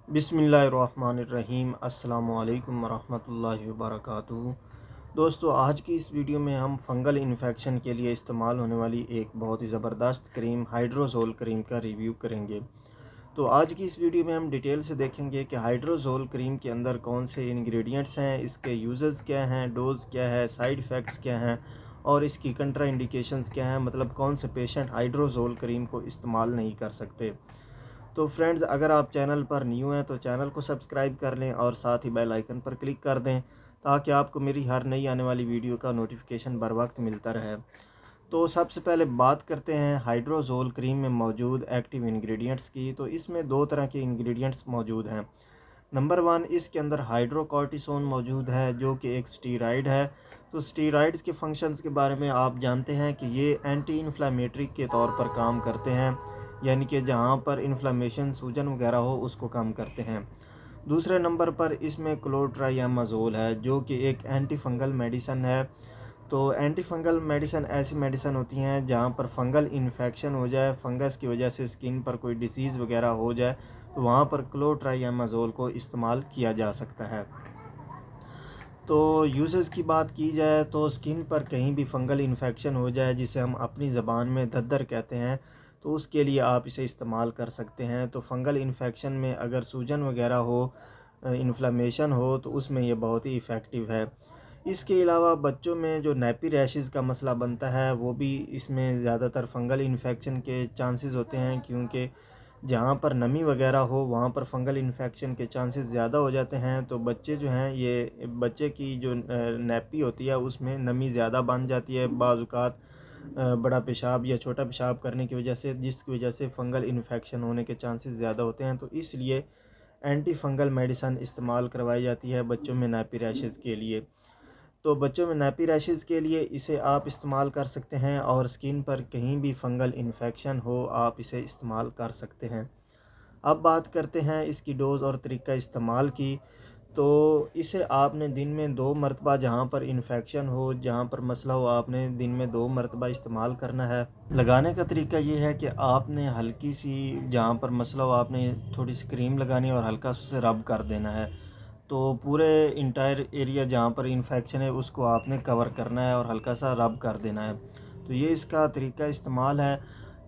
बिस्मिल्लाहिर्रहमानिर्रहीम। अस्सलामुअलैकुम वरहमतुल्लाहि वबरकातुहू। दोस्तों, आज की इस वीडियो में हम फंगल इन्फेक्शन के लिए इस्तेमाल होने वाली एक बहुत ही ज़बरदस्त क्रीम हाइड्रोज़ोल क्रीम का रिव्यू करेंगे। तो आज की इस वीडियो में हम डिटेल से देखेंगे कि हाइड्रोज़ोल क्रीम के अंदर कौन से इंग्रेडिएंट्स हैं, इसके यूजेस क्या हैं, डोज़ क्या है, साइड इफ़ेक्ट्स क्या हैं और इसकी कंट्रा इंडिकेशंस क्या हैं। मतलब कौन से पेशेंट हाइड्रोज़ोल क्रीम को इस्तेमाल नहीं कर सकते। तो फ्रेंड्स, अगर आप चैनल पर न्यू हैं तो चैनल को सब्सक्राइब कर लें और साथ ही बेल आइकन पर क्लिक कर दें ताकि आपको मेरी हर नई आने वाली वीडियो का नोटिफिकेशन बर वक्त मिलता रहे। तो सबसे पहले बात करते हैं हाइड्रोज़ोल क्रीम में मौजूद एक्टिव इंग्रेडिएंट्स की। तो इसमें दो तरह के इंग्रेडिएंट्स मौजूद हैं। नंबर वन, इसके अंदर हाइड्रोकॉर्टिसोन मौजूद है जो कि एक स्टीरॉइड है। तो स्टीरॉइड्स के फंक्शंस के बारे में आप जानते हैं कि ये एंटी इन्फ्लामेटरी के तौर पर काम करते हैं, यानी कि जहाँ पर इन्फ्लामेशन, सूजन वगैरह हो उसको कम करते हैं। दूसरे नंबर पर इसमें क्लोट्राइयामाज़ोल है जो कि एक एंटी फंगल मेडिसन है। तो एंटी फंगल मेडिसन ऐसी मेडिसन होती हैं जहाँ पर फंगल इन्फेक्शन हो जाए, फंगस की वजह से स्किन पर कोई डिसीज़ वगैरह हो जाए तो वहाँ पर क्लोट्राइयामाज़ोल को इस्तेमाल किया जा सकता है। तो यूजेस की बात की जाए तो स्किन पर कहीं भी फंगल इन्फेक्शन हो जाए, जिसे हम अपनी ज़बान में दद्दर कहते हैं, तो उसके लिए आप इसे इस्तेमाल कर सकते हैं। तो फंगल इन्फेक्शन में अगर सूजन वगैरह हो, इन्फ्लेमेशन हो, तो उसमें ये बहुत ही इफ़ेक्टिव है। इसके अलावा बच्चों में जो नैपी रैशेज़ का मसला बनता है वो भी इसमें ज़्यादातर फंगल इन्फेक्शन के चांसेस होते हैं, क्योंकि जहाँ पर नमी वगैरह हो वहाँ पर फंगल इन्फेक्शन के चांसेस ज़्यादा हो जाते हैं। तो बच्चे जो हैं, ये बच्चे की जो नैपी होती है उसमें नमी ज़्यादा बन जाती है बाज़ औक़ात, बड़ा पेशाब या छोटा पेशाब करने की वजह से, जिसकी वजह से फंगल इन्फेक्शन होने के चांसेस ज़्यादा होते हैं। तो इसलिए एंटी फंगल मेडिसन इस्तेमाल करवाई जाती है बच्चों में नैपी रैशेज़ के लिए। तो बच्चों में नैपी रैशेज़ के लिए इसे आप इस्तेमाल कर सकते हैं और स्किन पर कहीं भी फंगल इन्फेक्शन हो आप इसे इस्तेमाल कर सकते हैं। अब बात करते हैं इसकी डोज़ और तरीका इस्तेमाल की। तो इसे आपने दिन में 2 मरतबा, जहाँ पर इन्फेक्शन हो, जहाँ पर मसला हो, आपने दिन में 2 मरतबा इस्तेमाल करना है। लगाने का तरीका ये है कि आपने हल्की सी, जहाँ पर मसला हो, आपने थोड़ी सी क्रीम लगानी है और हल्का सा उसे रब कर देना है। तो पूरे इंटायर एरिया जहाँ पर इन्फेक्शन है उसको आपने कवर करना है और हल्का सा रब कर देना है। तो ये इसका तरीका इस्तेमाल है।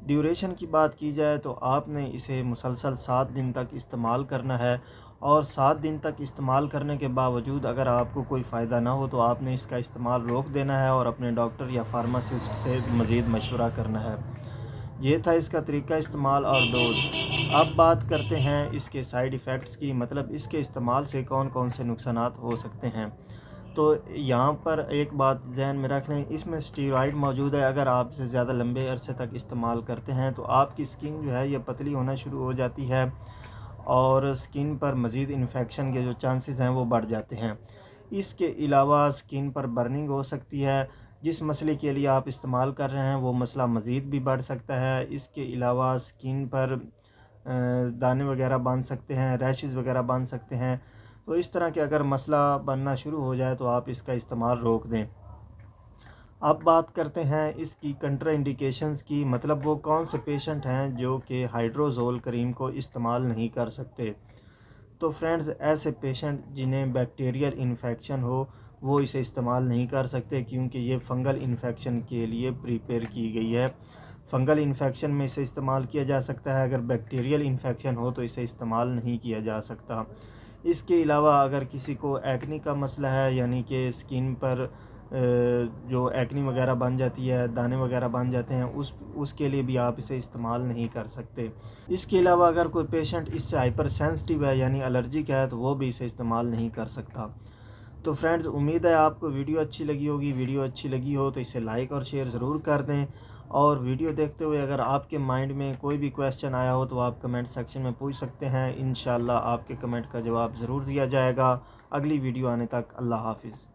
ड्यूरेशन की बात की जाए तो आपने इसे मुसलसल 7 दिन तक इस्तेमाल करना है और 7 दिन तक इस्तेमाल करने के बावजूद अगर आपको कोई फ़ायदा ना हो तो आपने इसका इस्तेमाल रोक देना है और अपने डॉक्टर या फार्मासिस्ट से मज़ीद मशवरा करना है। ये था इसका तरीका इस्तेमाल और डोज़। अब बात करते हैं इसके साइड इफ़ेक्ट्स की, मतलब इसके इस्तेमाल से कौन कौन से नुकसानात हो सकते हैं। तो यहाँ पर एक बात ध्यान में रख लें, इसमें स्टीरॉइड मौजूद है। अगर आप इसे ज़्यादा लंबे अरसे तक इस्तेमाल करते हैं तो आपकी स्किन जो है ये पतली होना शुरू हो जाती है और स्किन पर मज़ीद इन्फेक्शन के जो चांसेस हैं वो बढ़ जाते हैं। इसके अलावा स्किन पर बर्निंग हो सकती है। जिस मसले के लिए आप इस्तेमाल कर रहे हैं वो मसला मज़ीद भी बढ़ सकता है। इसके अलावा स्किन पर दाने वगैरह बन सकते हैं, रैशेज़ वगैरह बन सकते हैं। तो इस तरह के अगर मसला बनना शुरू हो जाए तो आप इसका इस्तेमाल रोक दें। अब बात करते हैं इसकी कंट्रा इंडिकेशंस की, मतलब वो कौन से पेशेंट हैं जो कि हाइड्रोज़ोल क्रीम को इस्तेमाल नहीं कर सकते। तो फ्रेंड्स, ऐसे पेशेंट जिन्हें बैक्टीरियल इन्फेक्शन हो वो इसे इस्तेमाल नहीं कर सकते, क्योंकि ये फ़ंगल इन्फेक्शन के लिए प्रिपेयर की गई है। फ़ंगल इन्फेक्शन में इसे इस्तेमाल किया जा सकता है, अगर बैक्टीरियल इन्फेक्शन हो तो इसे इस्तेमाल नहीं किया जा सकता। इसके अलावा अगर किसी को एक्ने का मसला है, यानी कि स्किन पर जो एक्ने वगैरह बन जाती है, दाने वगैरह बन जाते हैं, उसके लिए भी आप इसे इस्तेमाल नहीं कर सकते। इसके अलावा अगर कोई पेशेंट इससे हाइपर सेंसिटिव है, यानी एलर्जिक है, तो वो भी इसे इस्तेमाल नहीं कर सकता। तो फ्रेंड्स, उम्मीद है आपको वीडियो अच्छी लगी होगी। वीडियो अच्छी लगी हो तो इसे लाइक और शेयर ज़रूर कर दें और वीडियो देखते हुए अगर आपके माइंड में कोई भी क्वेश्चन आया हो तो आप कमेंट सेक्शन में पूछ सकते हैं। इंशाल्लाह आपके कमेंट का जवाब ज़रूर दिया जाएगा। अगली वीडियो आने तक अल्लाह हाफ़िज़।